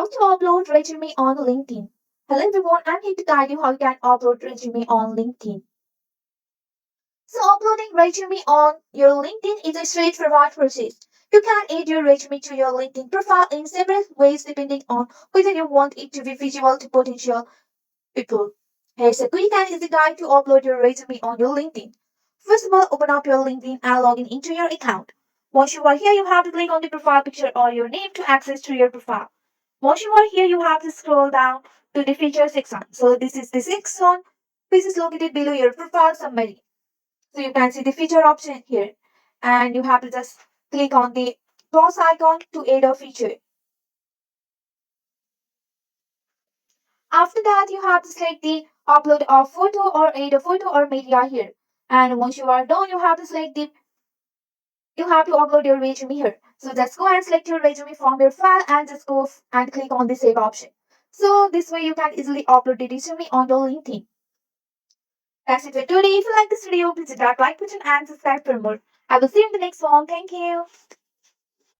How to upload resume on LinkedIn. Hello everyone, I'm here to guide you how you can upload resume on LinkedIn. So uploading resume on your LinkedIn is a straightforward process. You can add your resume to your LinkedIn profile in several ways depending on whether you want it to be visible to potential people. Here's a quick and easy guide to upload your resume on your LinkedIn. First of all, open up your LinkedIn and log in into your account. Once you are here, you have to click on the profile picture or your name to access to your profile. Once you are here, you have to scroll down to the feature section. So this is the section which is located below your profile summary. So you can see the feature option here. And you have to just click on the plus icon to add a feature. After that, you have to select the upload a photo or add a photo or media here. And once you are done, you have to upload your resume here. So just go and select your resume from your file and just go and click on the save option. So this way you can easily upload the resume on your LinkedIn. That's it for today. If you like this video, please hit that like button and subscribe for more. I will see you in the next one. Thank you.